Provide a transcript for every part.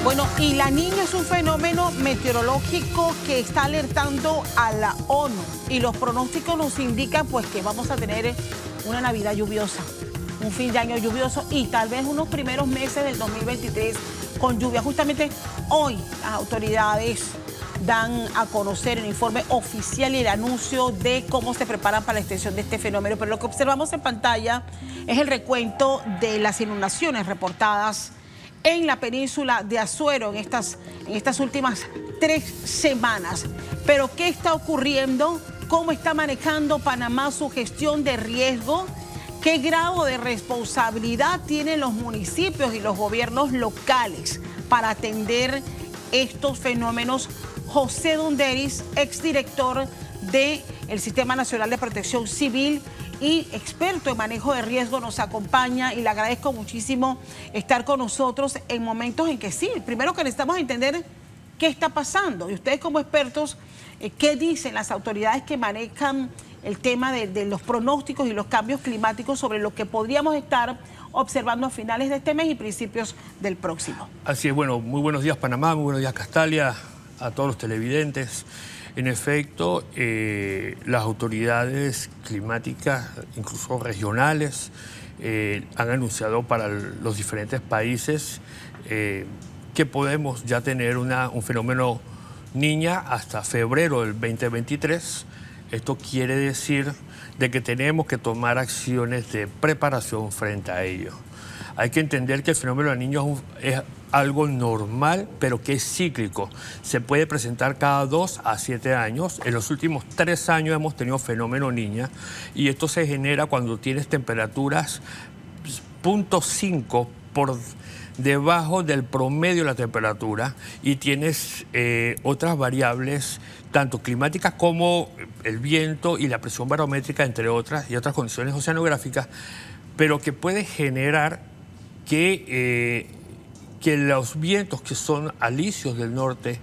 Bueno, y la niña es un fenómeno meteorológico que está alertando a la ONU y los pronósticos nos indican pues que vamos a tener una Navidad lluviosa, un fin de año lluvioso y tal vez unos primeros meses del 2023 con lluvia. Justamente hoy las autoridades dan a conocer el informe oficial y el anuncio de cómo se preparan para la extensión de este fenómeno. Pero lo que observamos en pantalla es el recuento de las inundaciones reportadas en la península de Azuero en estas últimas 3 semanas. Pero ¿qué está ocurriendo? ¿Cómo está manejando Panamá su gestión de riesgo? ¿Qué grado de responsabilidad tienen los municipios y los gobiernos locales para atender estos fenómenos? José Dunderis, exdirector del Sistema Nacional de Protección Civil y experto en manejo de riesgo, nos acompaña y le agradezco muchísimo estar con nosotros en momentos en que sí, primero que necesitamos entender qué está pasando y ustedes como expertos, qué dicen las autoridades que manejan el tema de los pronósticos y los cambios climáticos sobre lo que podríamos estar observando a finales de este mes y principios del próximo. Así es, bueno, muy buenos días Panamá, muy buenos días Castalia, a todos los televidentes. En efecto, las autoridades climáticas, incluso regionales, han anunciado para los diferentes países que podemos ya tener un fenómeno niña hasta febrero del 2023. Esto quiere decir de que tenemos que tomar acciones de preparación frente a ello. Hay que entender que el fenómeno de niños es algo normal, pero que es cíclico. Se puede presentar cada 2 a 7 años. En los últimos 3 años hemos tenido fenómeno niña y esto se genera cuando tienes temperaturas 0.5 por debajo del promedio de la temperatura y tienes otras variables, tanto climáticas como el viento y la presión barométrica, entre otras, y otras condiciones oceanográficas, pero que puede generar que los vientos que son alisios del norte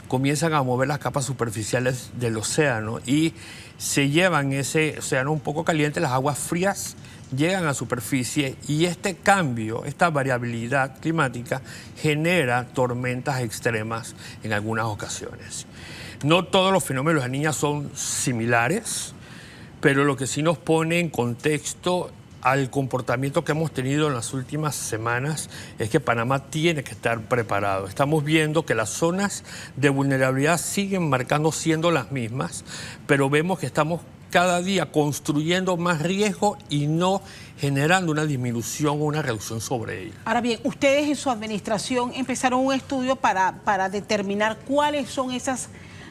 comienzan a mover las capas superficiales del océano y se llevan ese océano un poco caliente, las aguas frías llegan a la superficie y este cambio, esta variabilidad climática genera tormentas extremas en algunas ocasiones. No todos los fenómenos de la niña son similares, pero lo que sí nos pone en contexto al comportamiento que hemos tenido en las últimas semanas es que Panamá tiene que estar preparado. Estamos viendo que las zonas de vulnerabilidad siguen marcando siendo las mismas, pero vemos que estamos cada día construyendo más riesgo y no generando una disminución o una reducción sobre ello. Ahora bien, ustedes en su administración empezaron un estudio para determinar cuáles son esas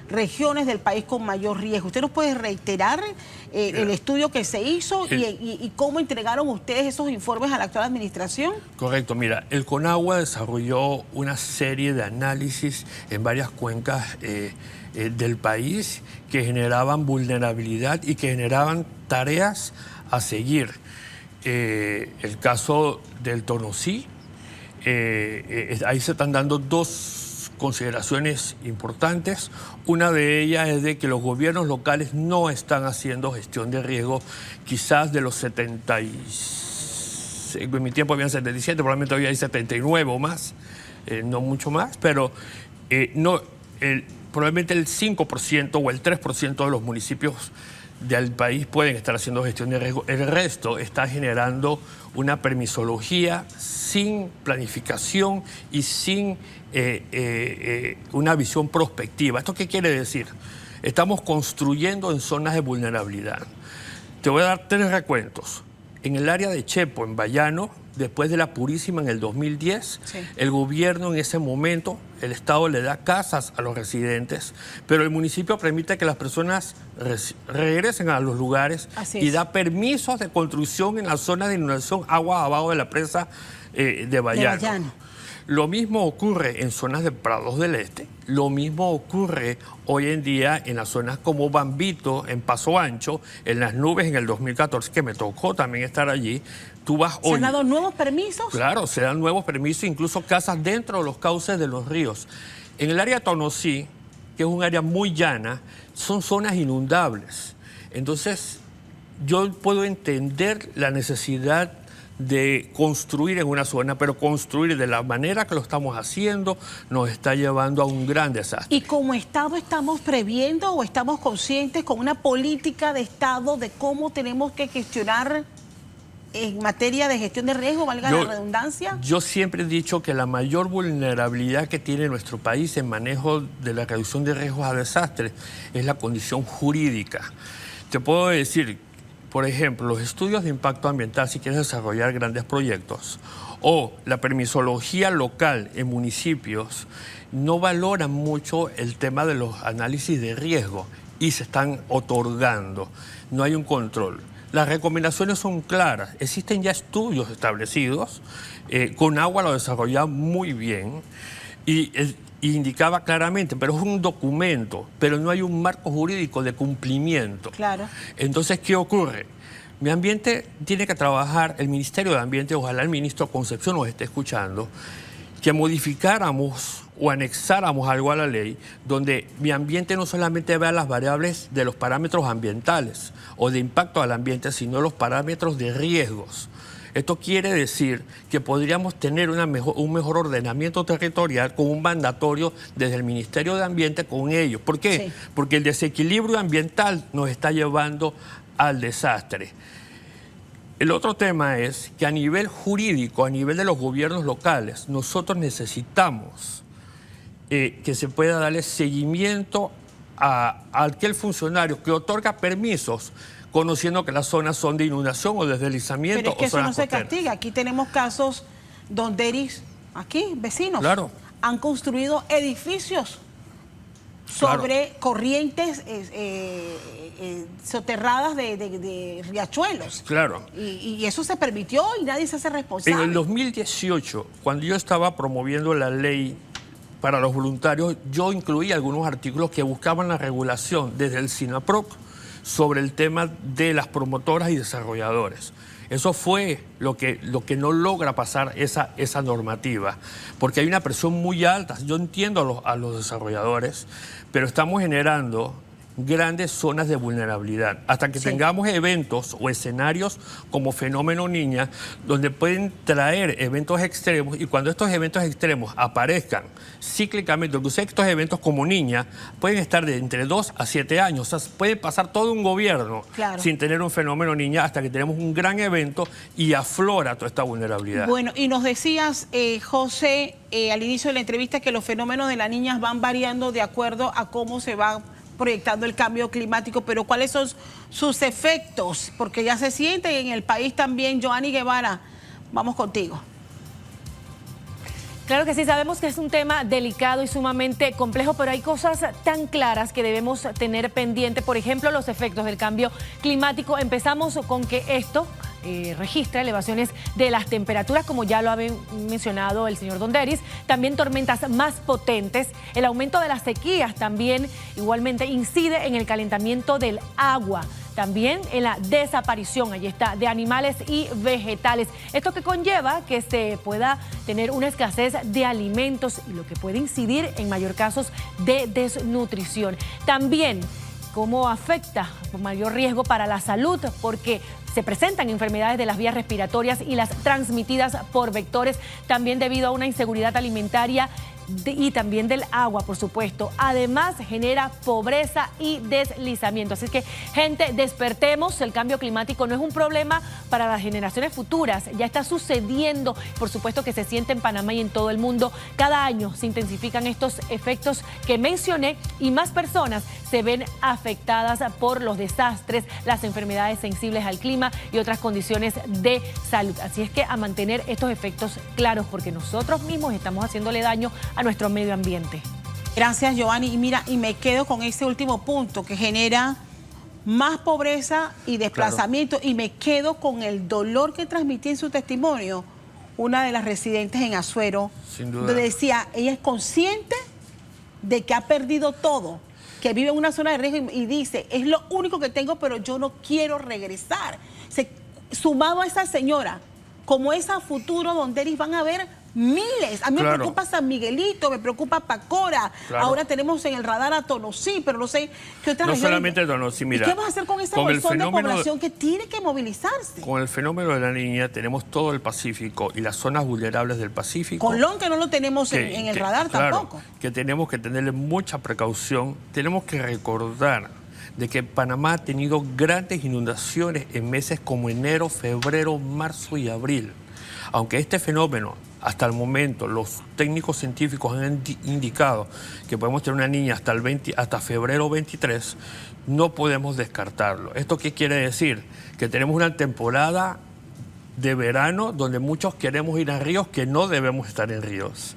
regiones del país con mayor riesgo. ¿Usted nos puede reiterar el estudio que se hizo y cómo entregaron ustedes esos informes a la actual administración? Correcto, mira, el CONAGUA desarrolló una serie de análisis en varias cuencas del país que generaban vulnerabilidad y que generaban tareas a seguir. El caso del Tonosí, ahí se están dando 2 consideraciones importantes. Una de ellas es de que los gobiernos locales no están haciendo gestión de riesgo, quizás de los 76, en mi tiempo habían 77, probablemente hoy hay 79 o más, no mucho más, pero probablemente el 5% o el 3% de los municipios del país pueden estar haciendo gestión de riesgo. El resto está generando una permisología sin planificación y sin una visión prospectiva. ¿Esto qué quiere decir? Estamos construyendo en zonas de vulnerabilidad. Te voy a dar 3 recuentos. En el área de Chepo, en Bayano, después de la Purísima en el 2010, el gobierno en ese momento, el Estado le da casas a los residentes, pero el municipio permite que las personas regresen a los lugares y da permisos de construcción en la zona de inundación agua abajo de la presa de Bayano. Lo mismo ocurre en zonas de Prados del Este, lo mismo ocurre hoy en día en las zonas como Bambito, en Paso Ancho, en Las Nubes en el 2014, que me tocó también estar allí. Tú vas hoy. ¿Se han dado nuevos permisos? Claro, se dan nuevos permisos, incluso casas dentro de los cauces de los ríos. En el área de Tonosí, que es un área muy llana, son zonas inundables. Entonces, yo puedo entender la necesidad de construir en una zona, pero construir de la manera que lo estamos haciendo nos está llevando a un gran desastre. ¿Y como Estado estamos previendo o estamos conscientes con una política de Estado de cómo tenemos que gestionar en materia de gestión de riesgo, valga la redundancia? Yo siempre he dicho que la mayor vulnerabilidad que tiene nuestro país en manejo de la reducción de riesgos a desastres es la condición jurídica. Te puedo decir, por ejemplo, los estudios de impacto ambiental si quieres desarrollar grandes proyectos o la permisología local en municipios no valoran mucho el tema de los análisis de riesgo y se están otorgando. No hay un control. Las recomendaciones son claras. Existen ya estudios establecidos. Con agua lo desarrolla muy bien y indicaba claramente, pero es un documento, pero no hay un marco jurídico de cumplimiento. Claro. Entonces, ¿qué ocurre? Mi ambiente tiene que trabajar, el Ministerio de Ambiente, ojalá el ministro Concepción nos esté escuchando, que modificáramos o anexáramos algo a la ley donde mi ambiente no solamente vea las variables de los parámetros ambientales o de impacto al ambiente, sino los parámetros de riesgos. Esto quiere decir que podríamos tener un mejor ordenamiento territorial con un mandatorio desde el Ministerio de Ambiente con ellos. ¿Por qué? Sí. Porque el desequilibrio ambiental nos está llevando al desastre. El otro tema es que a nivel jurídico, a nivel de los gobiernos locales, nosotros necesitamos que se pueda darle seguimiento a aquel funcionario que otorga permisos conociendo que las zonas son de inundación o deslizamiento. Pero es que eso no se castiga. Aquí tenemos casos donde aquí, vecinos, claro, han construido edificios sobre corrientes soterradas de riachuelos. Claro. Y eso se permitió y nadie se hace responsable. En el 2018, cuando yo estaba promoviendo la ley para los voluntarios, yo incluí algunos artículos que buscaban la regulación desde el SINAPROC sobre el tema de las promotoras y desarrolladores. Eso fue lo que no logra pasar esa normativa, porque hay una presión muy alta. Yo entiendo a los desarrolladores, pero estamos generando grandes zonas de vulnerabilidad. Hasta que tengamos eventos o escenarios como Fenómeno Niña, donde pueden traer eventos extremos, y cuando estos eventos extremos aparezcan cíclicamente, incluso estos eventos como Niña pueden estar de entre 2 a 7 años. O sea, puede pasar todo un gobierno sin tener un Fenómeno Niña hasta que tenemos un gran evento y aflora toda esta vulnerabilidad. Bueno, y nos decías, José, al inicio de la entrevista, que los fenómenos de las niñas van variando de acuerdo a cómo se va proyectando el cambio climático, pero ¿cuáles son sus efectos? Porque ya se sienten en el país también. Joanny Guevara, vamos contigo. Claro que sí, sabemos que es un tema delicado y sumamente complejo, pero hay cosas tan claras que debemos tener pendiente. Por ejemplo, los efectos del cambio climático. Empezamos con que esto registra elevaciones de las temperaturas, como ya lo ha mencionado el señor Donderis, también tormentas más potentes. El aumento de las sequías también igualmente incide en el calentamiento del agua, también en la desaparición, allí está, de animales y vegetales. Esto que conlleva que se pueda tener una escasez de alimentos y lo que puede incidir en mayor casos de desnutrición. También cómo afecta con mayor riesgo para la salud, porque se presentan enfermedades de las vías respiratorias y las transmitidas por vectores, también debido a una inseguridad alimentaria y también del agua, por supuesto. Además, genera pobreza y deslizamiento. Así que, gente, despertemos. El cambio climático no es un problema para las generaciones futuras. Ya está sucediendo. Por supuesto que se siente en Panamá y en todo el mundo. Cada año se intensifican estos efectos que mencioné y más personas se ven afectadas por los desastres, las enfermedades sensibles al clima y otras condiciones de salud. Así es que a mantener estos efectos claros, porque nosotros mismos estamos haciéndole daño a nuestro medio ambiente. Gracias, Joanny. Y mira, y me quedo con ese último punto que genera más pobreza y desplazamiento. Claro. Y me quedo con el dolor que transmitía en su testimonio una de las residentes en Azuero. Sin duda. Donde decía, ella es consciente de que ha perdido todo, que vive en una zona de riesgo y dice, es lo único que tengo, pero yo no quiero regresar. Sumado a esa señora, como es a futuro, Donderis, van a haber Miles. A mí me Claro. preocupa San Miguelito, me preocupa Pacora. Claro. Ahora tenemos en el radar a Tonosí, pero no sé qué otras No regiones. solamente Tonosí, mira. ¿Y qué vamos a hacer con esa con el bolsón de fenómeno- población que tiene que movilizarse? Con el fenómeno de la niña tenemos todo el Pacífico y las zonas vulnerables del Pacífico. Colón, que no lo tenemos en el radar claro, tampoco. que tenemos que tenerle mucha precaución. Tenemos que recordar de que Panamá ha tenido grandes inundaciones en meses como enero, febrero, marzo y abril. Aunque este fenómeno, hasta el momento, los técnicos científicos han indicado que podemos tener una niña hasta febrero 23, no podemos descartarlo. ¿Esto qué quiere decir? Que tenemos una temporada de verano donde muchos queremos ir a ríos que no debemos estar en ríos.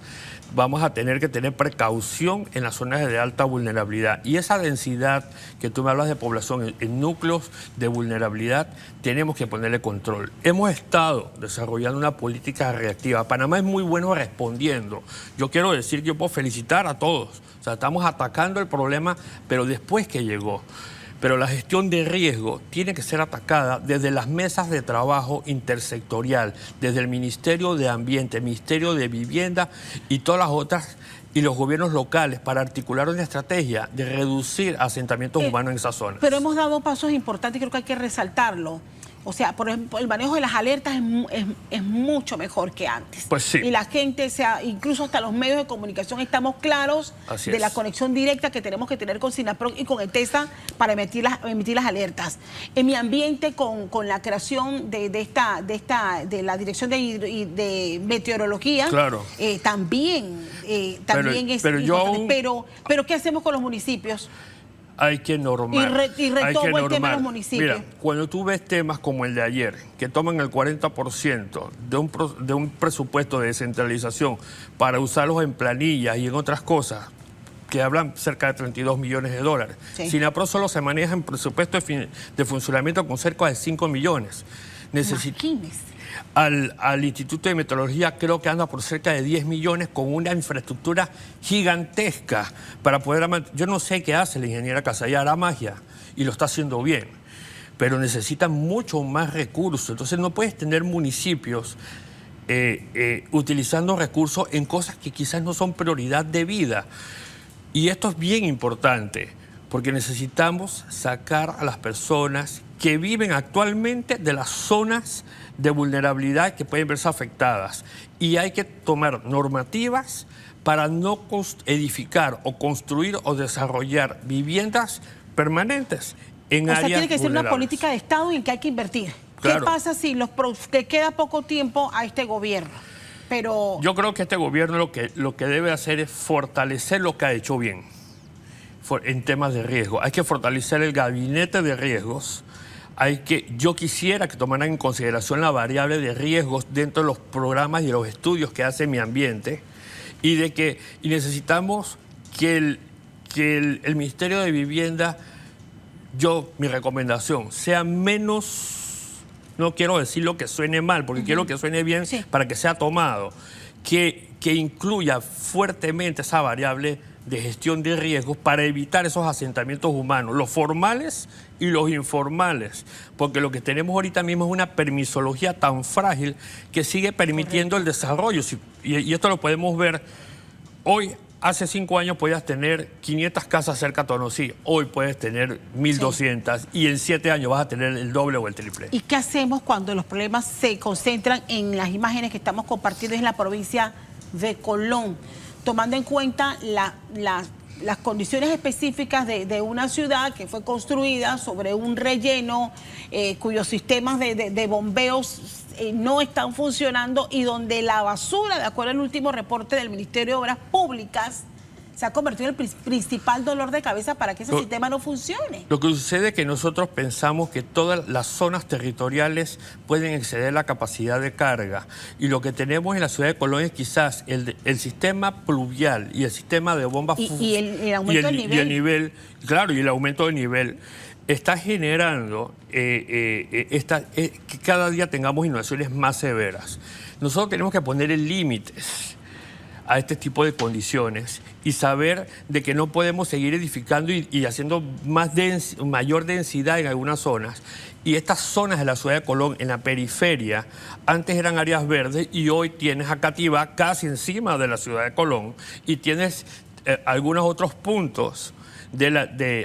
Vamos a tener que tener precaución en las zonas de alta vulnerabilidad. Y esa densidad que tú me hablas de población en núcleos de vulnerabilidad, tenemos que ponerle control. Hemos estado desarrollando una política reactiva. Panamá es muy bueno respondiendo. Yo quiero decir que yo puedo felicitar a todos. O sea, estamos atacando el problema, pero después que llegó. Pero la gestión de riesgo tiene que ser atacada desde las mesas de trabajo intersectorial, desde el Ministerio de Ambiente, el Ministerio de Vivienda y todas las otras, y los gobiernos locales, para articular una estrategia de reducir asentamientos humanos en esa zona. Pero hemos dado pasos importantes y creo que hay que resaltarlo. O sea, por ejemplo, el manejo de las alertas es mucho mejor que antes. Pues sí. Y la gente, incluso hasta los medios de comunicación, estamos claros Así de la es. conexión directa que tenemos que tener con SINAPROC y con ETESA para emitir las alertas. En mi ambiente, con la creación de la Dirección de Meteorología, Claro. también es pero yo importante. aún- Pero ¿qué hacemos con los municipios? Hay que normar. Y retomo hay que el tema de normar. los municipios. Mira, cuando tú ves temas como el de ayer, que toman el 40% de un presupuesto de descentralización para usarlos en planillas y en otras cosas, que hablan cerca de 32 millones de dólares. Sí. SINAPROC solo se maneja en presupuesto de funcionamiento con cerca de 5 millones. Imagínese. Al Instituto de Meteorología creo que anda por cerca de 10 millones con una infraestructura gigantesca para poder... Yo no sé qué hace la ingeniera Casaya, hará magia y lo está haciendo bien, pero necesitan mucho más recursos. Entonces no puedes tener municipios utilizando recursos en cosas que quizás no son prioridad de vida. Y esto es bien importante, porque necesitamos sacar a las personas que viven actualmente de las zonas de vulnerabilidad que pueden verse afectadas. Y hay que tomar normativas para no edificar o construir o desarrollar viviendas permanentes en áreas Tiene que ser una vulnerables. política de Estado en que hay que invertir. Claro. ¿Qué pasa si que queda poco tiempo a este gobierno? Pero Yo creo que este gobierno lo que debe hacer es fortalecer lo que ha hecho bien en temas de riesgo. Hay que fortalecer el gabinete de riesgos. Yo quisiera que tomaran en consideración la variable de riesgos dentro de los programas y los estudios que hace Mi Ambiente y necesitamos que el Ministerio de Vivienda, mi recomendación, sea menos, no quiero decir lo que suene mal, porque quiero que suene bien Sí. para que sea tomado, que incluya fuertemente esa variable de gestión de riesgos para evitar esos asentamientos humanos, los formales y los informales, porque lo que tenemos ahorita mismo es una permisología tan frágil que sigue permitiendo el desarrollo. Y esto lo podemos ver hoy. Hace 5 años podías tener 500 casas cerca a Tonosí, hoy puedes tener 1.200 y en 7 años vas a tener el doble o el triple. ¿y qué hacemos cuando los problemas se concentran en las imágenes que estamos compartiendo en la provincia de Colón? Tomando en cuenta las condiciones específicas de una ciudad que fue construida sobre un relleno cuyos sistemas de bombeos no están funcionando y donde la basura, de acuerdo al último reporte del Ministerio de Obras Públicas, se ha convertido en el principal dolor de cabeza para que ese sistema no funcione. Lo que sucede es que nosotros pensamos que todas las zonas territoriales pueden exceder la capacidad de carga y lo que tenemos en la ciudad de Colón es quizás el sistema pluvial y el sistema de bombas Y el aumento del nivel. Y el nivel, claro, y el aumento del nivel está generando que cada día tengamos inundaciones más severas. Nosotros tenemos que poner límites a este tipo de condiciones y saber de que no podemos seguir edificando y haciendo mayor densidad en algunas zonas. Y estas zonas de la ciudad de Colón, en la periferia, antes eran áreas verdes y hoy tienes a Cativá casi encima de la ciudad de Colón y tienes algunos otros puntos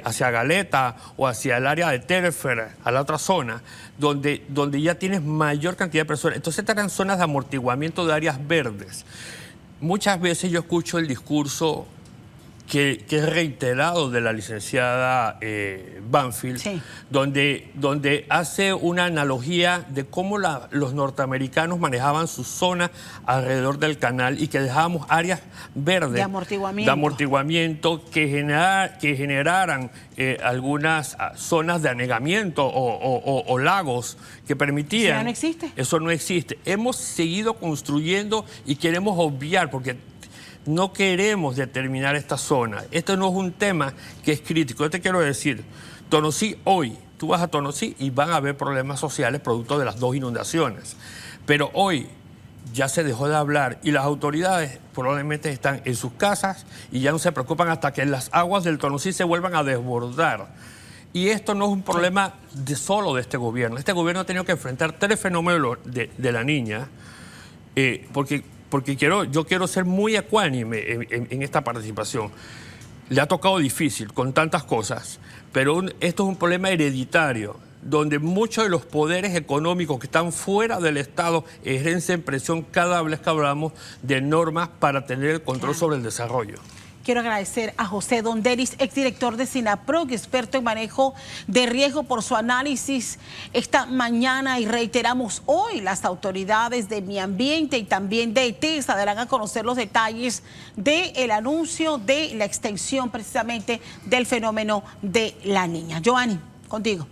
hacia Galeta o hacia el área de Telfer, a la otra zona, donde ya tienes mayor cantidad de personas. Entonces estas eran zonas de amortiguamiento de áreas verdes. Muchas veces yo escucho el discurso que es reiterado de la licenciada Banfield, sí, donde hace una analogía de cómo los norteamericanos manejaban sus zonas alrededor del canal y que dejábamos áreas verdes de amortiguamiento que generaran algunas zonas de anegamiento o lagos que permitían... ¿Eso ya no existe? Eso no existe. Hemos seguido construyendo y queremos obviar, porque no queremos determinar esta zona. Esto no es un tema que es crítico. Yo te quiero decir, Tonosí hoy, tú vas a Tonosí y van a haber problemas sociales producto de las dos inundaciones. Pero hoy ya se dejó de hablar y las autoridades probablemente están en sus casas y ya no se preocupan hasta que las aguas del Tonosí se vuelvan a desbordar. Y esto no es un problema solo de este gobierno. Este gobierno ha tenido que enfrentar tres fenómenos de la niña, porque yo quiero ser muy ecuánime en esta participación. Le ha tocado difícil con tantas cosas, pero esto es un problema hereditario, donde muchos de los poderes económicos que están fuera del Estado ejercen presión cada vez que hablamos de normas para tener el control sobre el desarrollo. Quiero agradecer a José Donderis, exdirector de SINAPROC, experto en manejo de riesgo, por su análisis esta mañana. Y reiteramos, hoy las autoridades de Mi Ambiente y también de ETESA darán a conocer los detalles del anuncio de la extensión precisamente del fenómeno de la niña. Joanny, contigo.